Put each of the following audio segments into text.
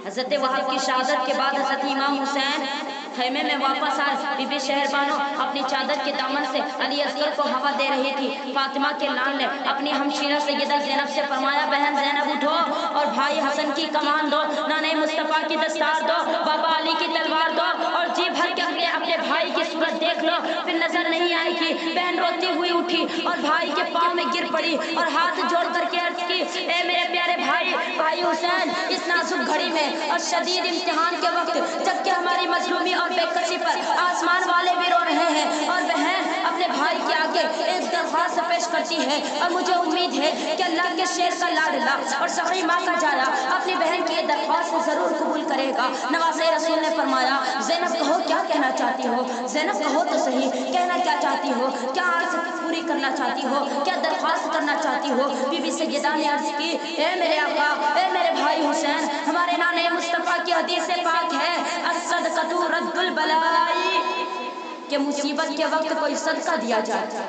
حضرت وہاب کی شہادت کے بعد حضرت امام حسین خیمے میں واپس آئے. بی بی شہر بانو اپنی چادر کے دامن سے علی اصغر کو ہوا دے رہی تھی. فاطمہ کے لال نے اپنی ہمشیرہ سیدہ زینب سے فرمایا بہن زینب اٹھو اور بھائی حسن کی کمان دو, نانے مصطفیٰ کی دستار دو, بابا علی کی تلوار دو اور جی بھر کے اپنے بھائی کی صورت دیکھ لو, پھر نظر نہیں آئے گی. بہن روتی ہوئی اٹھی اور بھائی کے پاؤں میں گر پڑی اور ہاتھ جوڑ کر کے عرض کی اے میرے پیارے بھائی حسین, اس نازک گھڑی میں اور شدید امتحان کے وقت جب کہ ہماری مظلومی اور بے کسی پر آسمان والے بھی رو رہے ہیں اور بہن اپنے بھائی کے آگے ایک درخواست پیش کرتی ہے اور مجھے امید ہے کہ اللہ کے شیر کا لاڈلا اور سخی ماں کا جایا اپنی بہن کی درخواست ضرور قبول کرے گا. نواسے رسول نے فرمایا زینب کہو کیا کہنا چاہتی ہو, زینب کہو تو صحیح, کہنا کیا چاہتی ہو, کیا عرض پوری کرنا چاہتی ہو, کیا درخواست کرنا چاہتی ہو. بی بی سیدہ نے عرض کی اے میرے آقا, اے میرے بھائی حسین, ہمارے نانے مصطفیٰ کی حدیث پاک ہے الصدقۃ رد البلاء, کہ مصیبت کے وقت کوئی صدقہ دیا جائے,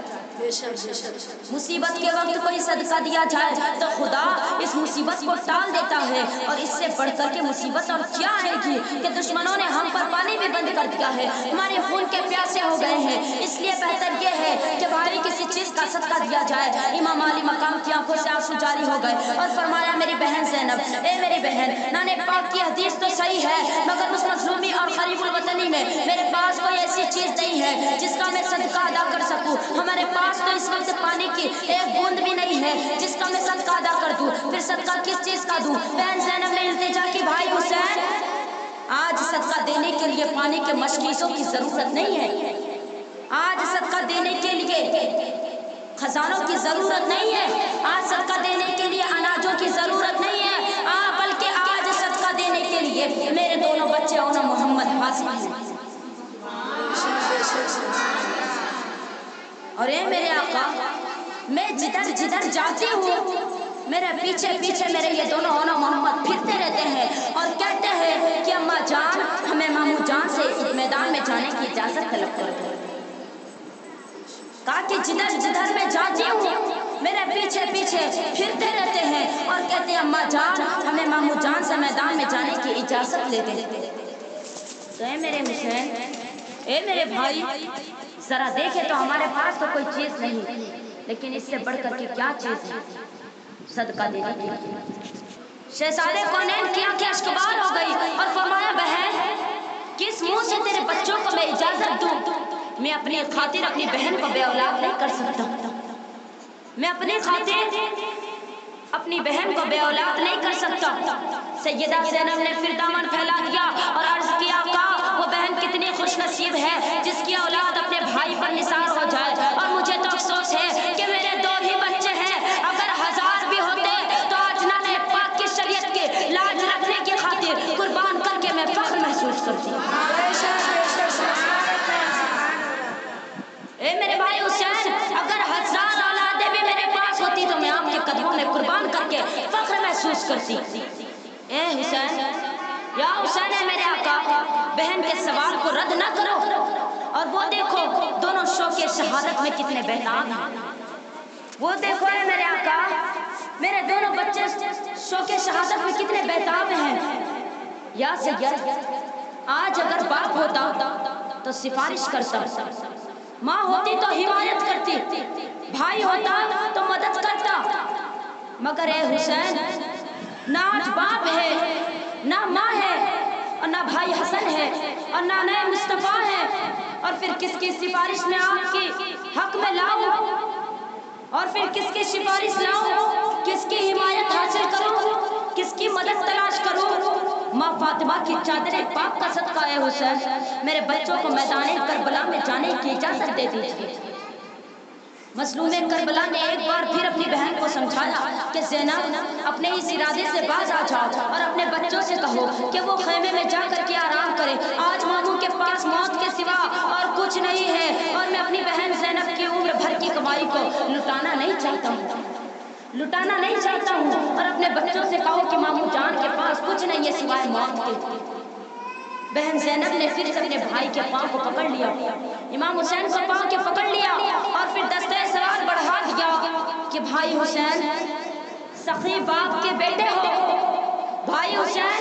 مصیبت کے وقت کوئی صدقہ دیا جائے تو خدا اس مصیبت کو ٹال دیتا ہے. اور اس سے بڑھ کر کے مصیبت اور کیا آئے گی کہ دشمنوں نے ہم پر پانی بھی بند کر دیا ہے, ہمارے خون کے پیاسے ہو گئے ہیں. اس لیے بہتر یہ ہے کہ بھائی کسی چیز کا صدقہ دیا جائے. امام علی مقام کی آنکھوں سے آنسو جاری ہو گئے اور فرمایا میری بہن زینب, اے میری بہن, نانے پاک کی حدیث تو صحیح ہے مگر اس مظلومی اور غریب الوطنی میں میرے پاس کوئی ایسی چیز نہیں ہے جس کا میں صدقہ ادا کر سکوں. ہمارے پاس تو اس وقت پانی کی ایک بوند بھی نہیں ہے جس کا میں صدقہ ادا کر دوں, پھر صدقہ کس چیز کا دوں. بہن زینب نے التجا کی بھائی حسین, آج صدقہ دینے کے لیے پانی کے مشکیزوں کی ضرورت نہیں ہے, آج صدقہ دینے کے لیے خزانوں کی ضرورت نہیں ہے, آج صدقہ دینے کے لیے اناجوں کی ضرورت نہیں ہے, بلکہ آج صدقہ دینے کے لیے میرے دونوں بچے اور محمد حاصل ہیں. اور اے میرے آقا, میں جدھر جدھر جاتی ہوں میرے پیچھے پیچھے میرے یہ دونوں ہونا محمد پھرتے رہتے ہیں اور کہتے ہیں کہ اماں جان ہمیں ماموں جان سے اس میدان میں جانے کی اجازت طلب کر دو. کہا کہ جدھر جدھر میں جاتی ہوں میرے پیچھے پیچھے پھرتے رہتے ہیں اور کہتے ہیں اماں جان ہمیں ماموں جان سے میدان میں جانے کی اجازت لے دیں. تو اے میرے حسین, اے میرے بھائی, ذرا دیکھے تو ہمارے پاس تو کوئی چیز نہیں, لیکن اس سے بڑھ کر کے کیا چیز ہے صدقہ دینے کی. شہزادے کونین کی آنکھیں اشکبار ہو گئی اور فرمایا بہن کس منہ سے تیرے بچوں کو میں اجازت دوں, میں اپنی خاطر اپنی بہن کو بے اولاد نہیں کر سکتا, میں اپنی خاطر اپنی بہن کو بے اولاد نہیں کر سکتا. سیدہ زینب نے پھر دامن پھیلا دیا اور عرض کیا آقا وہ بہن کتنی خوش نصیب ہے جس کی اولاد اپنے بھائی پر نثار ہو جائے, اور مجھے تو افسوس ہے کہ میرے 2 ہی بچے ہیں, اگر 1000 بھی ہوتے تو آج نانے پاک کی شریعت کے لاج رکھنے کی خاطر قربان کر کے میں فخر محسوس کرتی ہوں. اے میرے بھائی حسین, اگر 1000 اولادیں بھی میرے پاس ہوتی تو میں آپ کے قدموں میں قربان کر کے فخر محسوس کرتی. اے حسین, یا حسین ہے میرے آقا, بہن کے سوال کو رد نہ کرو, اور وہ دیکھو دونوں شوق شہادت میں کتنے بہتاب ہیں, وہ دیکھو اے میرے آقا میرے دونوں بچے شوق شہادت میں کتنے بہتاب ہیں. یا سید, آج اگر باپ ہوتا تو سفارش کرتا, ماں ہوتی تو حمایت کرتی, بھائی ہوتا تو مدد کرتا, مگر اے حسین نہ آج باپ ہے, نہ ماں ہے, اور نہ بھائی حسن ہے, اور نہ نئے مصطفیٰ ہے, اور پھر کس کی سفارش میں آپ کی حق میں لاؤں, اور پھر کس کی سفارش لاؤں, کس کی حمایت حاصل کروں, کس کی مدد تلاش کروں. ماں فاطمہ کی چادر پاک کا صدقہ ہے حسین, میرے بچوں کو میدان کربلا میں جانے کی اجازت دے دیجیے. مظلوم کربلا نے ایک بار پھر اپنی بہن کو سمجھایا کہ زینب اپنے اس ارادے سے باز آ جاؤ اور اپنے بچوں سے کہو کہ وہ خیمے میں جا کر کے آرام کرے, آج ماموں کے پاس موت کے سوا اور کچھ نہیں ہے, اور میں اپنی بہن زینب کی عمر بھر کی کمائی کو لٹانا نہیں چاہتا ہوں, اور اپنے بچوں سے کہو کہ ماموں جان کے پاس کچھ نہیں ہے سوائے موت کے. بہن زینب نے پھر سے اپنے بھائی کے پاؤں کو پکڑ لیا, امام حسین کو پاؤں کے پکڑ لیا, اور پھر دستہ سوال بڑھا دیا کہ بھائی حسین سخی باپ کے بیٹے ہو, بھائی حسین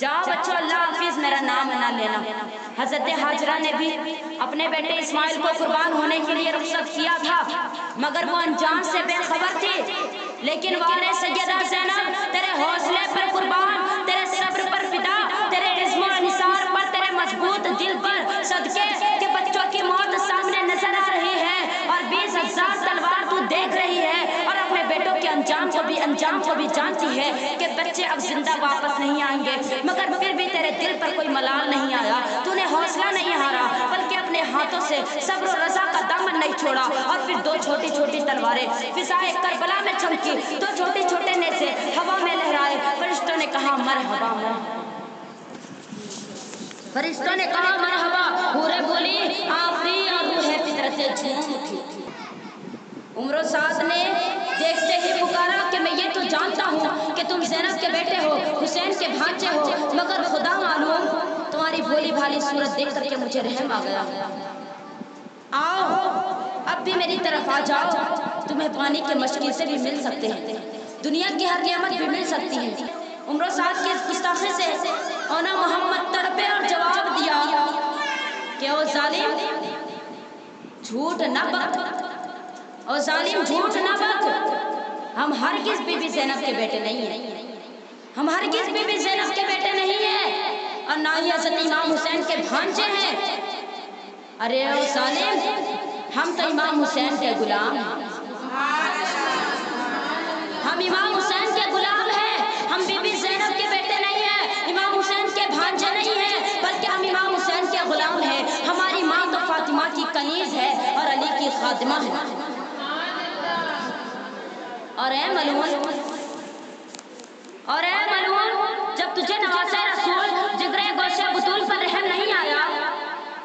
جاؤ بچوں اللہ حافظ میرا نام نہ لینا۔ حضرت حاجرہ نے بھی اپنے بیٹے اسماعیل کو قربان ہونے کے لیے رخصت کیا تھا مگر وہ انجام سے بے خبر تھی، لیکن وارے سیدہ زینب تیرے حوصلے پر قربان، تیرے صبر پر فدا، تیرے عزم و انصار پر، تیرے مضبوط دل پر صدقے کہ بچوں کی موت سامنے نظر آ رہی ہے اور 20,000 تلوار تو دیکھ رہی ہے اور اپنے بیٹوں کے انجام کو بھی جانتی ہے کہ بچے اب زندہ واپس نہیں آئیں گے، مگر پھر بھی تیرے دل پر کوئی ملال نہیں آیا، تو نے حوصلہ نہیں ہارا بلکہ اپنے ہاتھوں سے صبر و رضا کا دامن نہیں چھوڑا اور پھر 2 چھوٹی چھوٹی تلواریں فضائے کربلا میں چمکی، 2 چھوٹے چھوٹے نیزے ہوا میں لہرائے، فرشتوں نے کہا مرحبا فرشتوں نے کہا مرحبا، حوریں بولی آفری اور روح فطرتیں جھوم اٹھی۔ عمر و سعد نے دیکھتے ہی پکارا کہ میں یہ تو جانتا ہوں کہ تم زینب کے بیٹے ہو، حسین کے بھانجے ہو، مگر خدا معلوم تمہاری بھولی بھالی صورت دیکھ کر کے مجھے رحم آ گیا، آؤ اب بھی میری طرف آ جاؤ، تمہیں پانی کے مشکی سے بھی مل سکتے ہیں، دنیا کی ہر نعمت بھی مل سکتی ہے۔ عمر و سعد کی اس گستاخی سے اونا محمد تڑپے اور جواب دیا کہ او ظالم جھوٹ نہ بک، او ظالم جھوٹ نہ بک، ہم ہرگز بی بی زینب کے بیٹے نہیں ہیں، ہم ہرگز بی بی زینب کے بیٹے نہیں ہیں اور نہ ہی حضرت امام حسین کے بھانجے ہیں۔ ارے او ظالم ہم تو امام حسین کے غلام ہیں، ہم امام حسین کے غلام ہیں، ہم بی بی زینب کے بیٹے نہیں ہیں، امام حسین کے بھانجے نہیں ہیں، بلکہ ہم امام حسین کے غلام ہیں۔ ہماری ماں تو فاطمہ کی کنیز ہے اور علی کی خادمہ ہے۔ اور اے ملعون جب تجھے نواسہ رسول جگرے گوشے بطول پر رحم نہیں آیا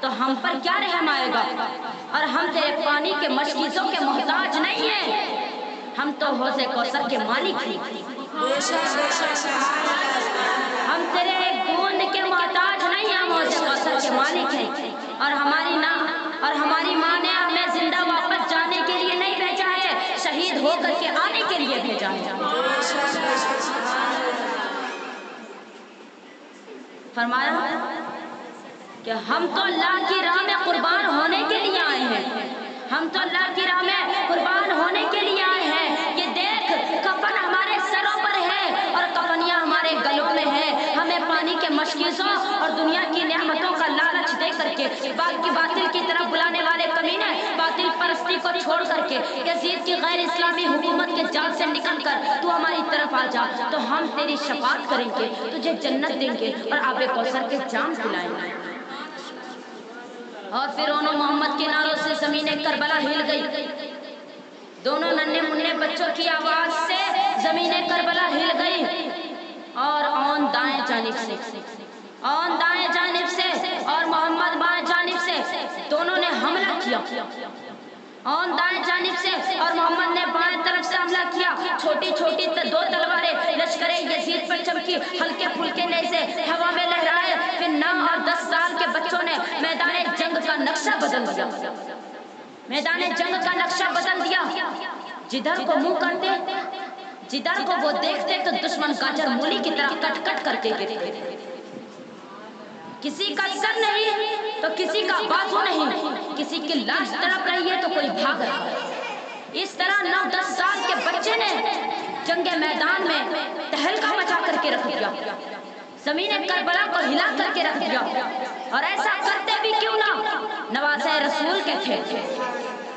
تو ہم پر کیا رحم آئے گا؟ اور ہم تیرے پانی کے مشکیزوں کے محتاج نہیں ہیں، ہم تو حوض کوثر کے مالک ہیں، ہم تیرے گوند کے محتاج نہیں، ہم حوض کوثر کے مالک ہیں، اور ہماری ماں نے ہمیں زندہ واپس جانے کے لیے نہیں بھیجا ہے، شہید ہو کر کے آنے کے لیے بھیجا ہے۔ فرمایا کہ ہم تو اللہ کی راہ میں قربان ہونے کے لیے آئے ہیں، ہم تو اللہ کی راہ میں قربان ہونے کے لیے آئے ہیں، یہ دیکھ کفن ہمارے سروں پر ہے اور کفنیاں ہمارے گلوں میں ہے، ہمیں پانی کے مشکیزوں اور دنیا کی نعمتوں کا لالچ دے کر کے باطل کی طرف بلانے والے کمینے باطل پرستی کو چھوڑ کر کے یزید کی غیر اسلامی حکومت کے جال سے نکل کر تو ہماری طرف آ جا تو ہم تیری شفاعت کریں گے، تجھے جنت دیں گے اور آب کوثر کے جام پلائیں گے۔ اور پھر انہوں محمد کے نعروں سے زمین کربلا ہل گئی، دونوں ننھے منھے بچوں کی آواز سے زمین کربلا ہل گئی اور اون دائیں جانب سے اور محمد بائیں جانب سے دونوں نے حملہ کیا، اون دائیں جانب سے اور محمد نے بائیں طرف سے حملہ کیا، چھوٹی چھوٹی 2 تلواریں لشکر یزید پر چمکی، ہلکے پھلکے نیزے ہوا میں لہرائے، پھر 9 اور 10 سال کے بچوں نے میدان جنگ کا نقشہ بدل دیا، میدان جنگ کا نقشہ بدل دیا، جدھر کو منہ کرتے جدھر کو وہ دیکھتے تو دشمن گاجر مولی کی طرح کٹ کٹ کر کے گرتے، کسی کا سر نہیں تو کسی کا بازو نہیں، کسی کی لاش تڑپ رہی ہے تو کوئی بھاگ رہا ہے، اس طرح 9-10 سال کے بچے نے جنگ میدان میں تہلکا مچا کر کے رکھ دیا، زمین کربلا کو ہلا کر کے رکھ دیا، اور ایسا کرتے بھی کیوں نہ، نواسہ رسول کے تھے،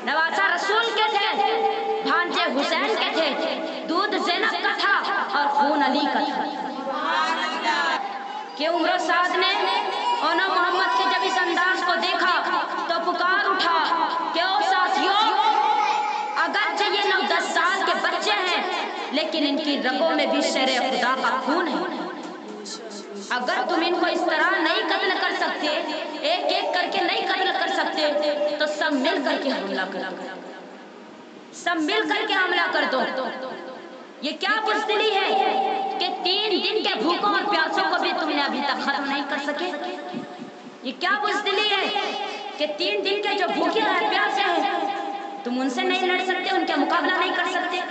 نواسہ رسول کے تھے، بھانجے حسین کے تھے، دودھ زینب کا تھا اور خون علی کا تھا، کہ عمر و سعد نے اونا محمد کے جب اس انداز کو دیکھا تو پکار اٹھا کہ او ساتھیوں، اگرچہ یہ 9-10 سال کے بچے ہیں لیکن ان کی رگوں میں بھی شیر خدا کا خون ہے، اگر تم ان کو اس طرح نہیں قتل کر سکتے، ایک ایک کر کے نہیں قتل کر سکتے تو سب مل کر کے حملہ کر دو، سب مل کر کے حملہ کر دو۔ یہ کیا بزدلی ہے کہ 3 دن کے بھوکوں اور پیاسوں کو بھی تم نے ابھی تک ختم نہیں کر سکے؟ یہ کیا بزدلی ہے کہ 3 دن کے جو بھوکے اور پیاسے ہیں تم ان سے نہیں لڑ سکتے، ان کا مقابلہ نہیں کر سکتے؟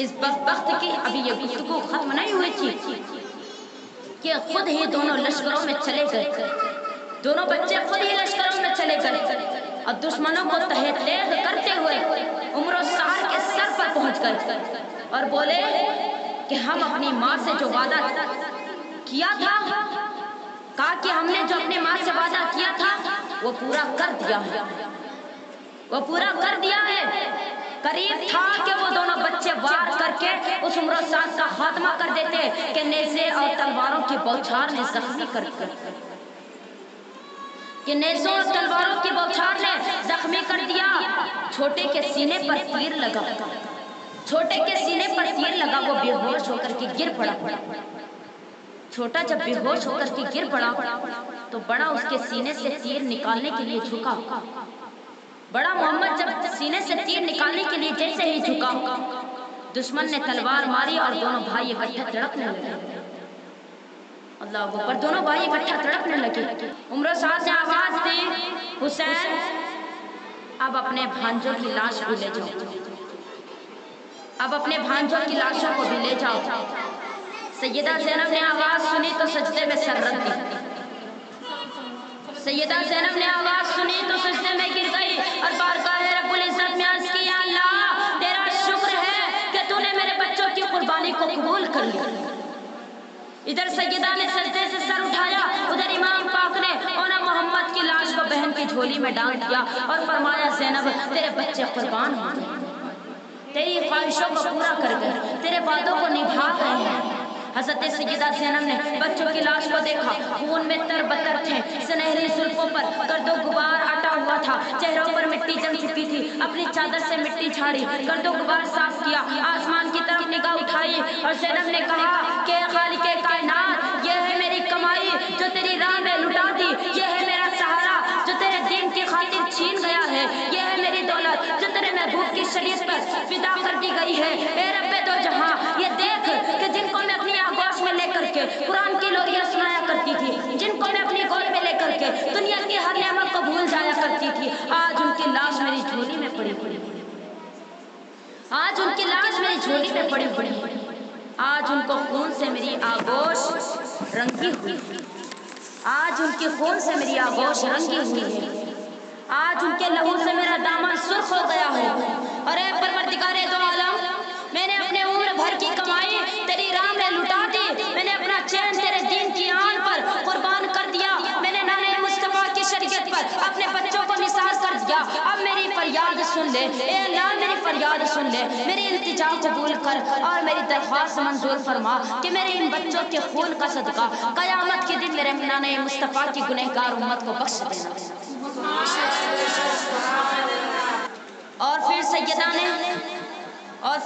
اس بدبخت کی ابھی یہ گفتگو ختم نہیں ہوئی تھی کہ خود ہی دونوں لشکروں میں چلے گئے، دونوں بچے خود ہی لشکروں میں چلے گئے اور دشمنوں کو تہہ تیغ کرتے ہوئے عمر و سعد کے سر پر پہنچ گئے اور بولے کہ ہم اپنی ماں سے جو وعدہ کیا تھا، کہا کہ ہم نے جو اپنی ماں سے وعدہ کیا تھا وہ پورا کر دیا ہے، وہ پورا کر دیا ہے۔ قریب تھا کہ وہ دونوں بچے وار کر کے اس عمر و سعد کا خاتمہ کر دیتے کہ نیزے اور تلواروں کی بوچھار نے زخمی کر کہ نیزوں اور تلواروں کی بوچھار نے زخمی کر دیا۔ چھوٹے کے سینے پر تیر لگا، چھوٹے کے سینے پر تیر لگا، وہ بے ہوش ہو کر کے گر پڑا۔ چھوٹا جب بے ہوش ہو کر کے گر پڑا تو بڑا اس کے سینے سے تیر نکالنے کے لیے جھکا۔ بڑا محمد جب سینے سے تیر نکالنے کے لیے جیسے ہی جھکا، دشمن نے تلوار ماری اور دونوں بھائی اکٹھے تڑپنے لگے۔ اللہ اکبر، دونوں بھائی اکٹھے تڑپنے لگے۔ عمر و سعد نے آواز دی، حسین اب اپنے بھانجوں کی لاش بھی لے جاؤ، اب اپنے بھانجوں کی لاشوں کو بھی لے جاؤ۔ سیدہ زینب نے آواز سنی تو سجدے میں سر رکھ دی۔ سیدہ زینب نے آواز سنی تو سجدے میں گر گئی اور بارگاہ رب العزت میں عرض کی، یا اللہ تیرا شکر ہے کہ تو نے میرے بچوں کی قربانی کو قبول کر لیا۔ ادھر سیدہ نے سجدے سے سر اٹھایا، ادھر امام پاک نے اونا محمد کی لاش کو بہن کی جھولی میں ڈال دیا اور فرمایا، زینب تیرے بچے قربان ہو گئے، تیری خواہشوں کو پورا کر گئے، تیرے وعدوں کو نبھا گئے ہیں۔ حضرت سیدہ زینب نے بچوں کی لاش کو دیکھا، خون میں تر بتر تھے، سنہری زلفوں پر گرد و غبار اٹا ہوا تھا، چہروں پر مٹی جم چکی تھی۔ اپنی چادر سے مٹی جھاڑی، گرد و غبار صاف کیا، آسمان کی طرف نگاہ اٹھائی اور زینب نے کہا کہ خالق کائنات، یہ ہے میری کمائی جو تیری راہ میں لٹا دی، یہ ہے میرا سہارا جو تیرے دین کی خاطر چھین گیا ہے، یہ ہے میری دولت جو تیرے محبوب کی شریعت پر فدا کر دی گئی ہے۔ اے رب دو جہاں، یہ دیکھ کہ جن کو میں اپنی آغوش میں لے کر کے قرآن کی لوریاں سنایا کرتی تھی، جن کو میں اپنی گود میں لے کر کے دنیا کی ہر نعمت کو بھول جایا کرتی تھی، آج ان کی لاش میری جھولی میں پڑی پڑی، آج ان کی لاش میری جھولی میں پڑی پڑی، آج ان کو خون سے میری آغوش رنگی ہوئی، آج ان کے خون سے میری آغوش رنگی ہوئی ہے، آج ان کے لہو سے میرا دامن سرخ ہو گیا ہے۔ اور اے پروردگار دو عالم، میں نے اپنے عمر بھر کی کمائی تیری راہ میں لٹا دی، میں نے اپنا چین تیرے دین کی آن پر قربان کر دیا، میں نے نانے مصطفیٰ کی شریعت پر اپنے بچوں کو نثار کر دیا۔ اب میری فریاد سن لے اے اللہ، میری فریاد سن لے، میری التجا قبول کر اور میری درخواست منظور فرما کہ میرے ان بچوں کے خون کا صدقہ قیامت کے دن میرے نانے مصطفیٰ کی گنہگار امت کو بخش دینا۔ اور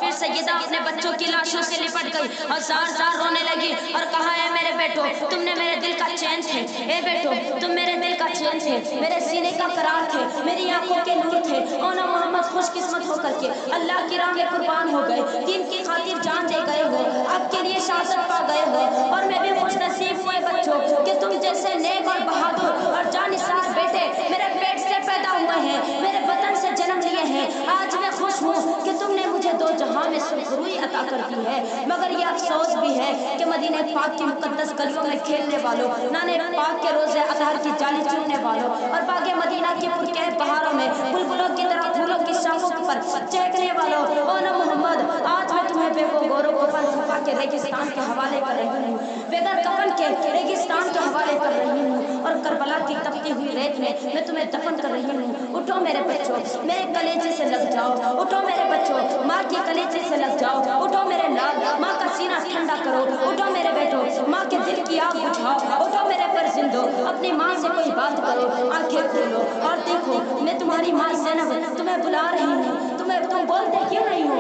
پھر سیدہ اپنے بچوں کی لاشوں سے لپٹ گئی اور زار زار رونے لگی اور کہا، اے میرے بیٹو تم نے میرے دل کا چین تھے، اے بیٹو تم میرے دل کا چین تھے، میرے سینے کا قرار تھے، میری آنکھوں کے نور تھے۔ اونا محمد خوش قسمت ہو کر کے اللہ کی راہ میں قربان ہو گئے، دین کی خاطر جان دے گئے ہو، اب کے لیے شہادت پا گئے ہو، اور میں بھی خوش نصیب ہوئے بچوں کہ تم جیسے نیک اور بہادر اور جانثار بیٹے میرے پیٹ سے پیدا ہوئے ہیں، میرے وطن سے جنم لیے ہیں۔ آج میں خوش ہوں کہ تم نے مجھے دو جہاں میں سرخروئی عطا کر دی ہے، مگر یہ افسوس بھی ہے کہ مدینہ پاک کی مقدس گلیوں میں کھیلنے والوں، نانے پاک کے روزے اطہر کی جالی چننے والوں اور باغ مدینہ کی پرکیف بہاروں میں بلبلوں کی طرح پھولوں کی شاخوں پر چہکنے والوں، اونا محمد آج میں تمہیں بے گورو کفن چھپا کے ریگستان کے حوالے کر رہی ہوں، بغیر کفن کے ریگستان کے حوالے کر رہی ہوں، اور کربلا کی تپتی ہوئی ریت میں تمہیں دفن کر رہی ہوں۔ اٹھو میرے بچوں، میرے کلیجے سے لگ جاؤ، اٹھو میرے بچوں، ماں کی کلیجے سے لگ جاؤ، اٹھو میرے لال، ماں کا سینہ ٹھنڈا کرو، اٹھو میرے بیٹو، ماں کے دل کی آگ بجھاؤ، اٹھو میرے فرزندو، اپنی ماں سے کوئی بات کرو، آنکھیں کھولو اور دیکھو میں تمہاری ماں زینب تمہیں بلا رہی ہوں، تم بولتے کیوں نہیں ہو،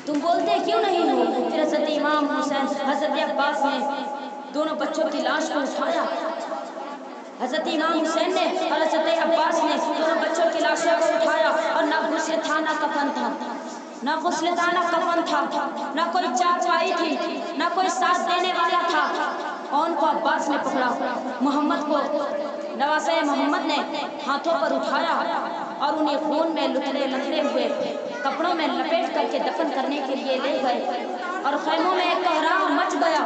تم بولتے کیوں نہیں ہو؟ پھر حضرت امام حسین، حضرت عباس نے دونوں بچوں کی لاش کو اٹھایا، حضرت امام حسین نے اور حضرت عباس نے دونوں بچوں کی لاشوں کو اٹھایا، اور نہ غسل تھا نہ کفن تھا، نہ غسل تھا نہ کفن تھا، نہ کوئی چارپائی تھی، نہ کوئی ساتھ دینے والا تھا، اور ان کو عباس نے پکڑا، محمد کو نواسہ محمد نے ہاتھوں پر اٹھایا اور انہیں خون میں لتڑے ہوئے کپڑوں میں لپیٹ کر کے دفن کرنے کے لیے لے گئے، اور خیموں میں ایک کوہرام مچ گیا،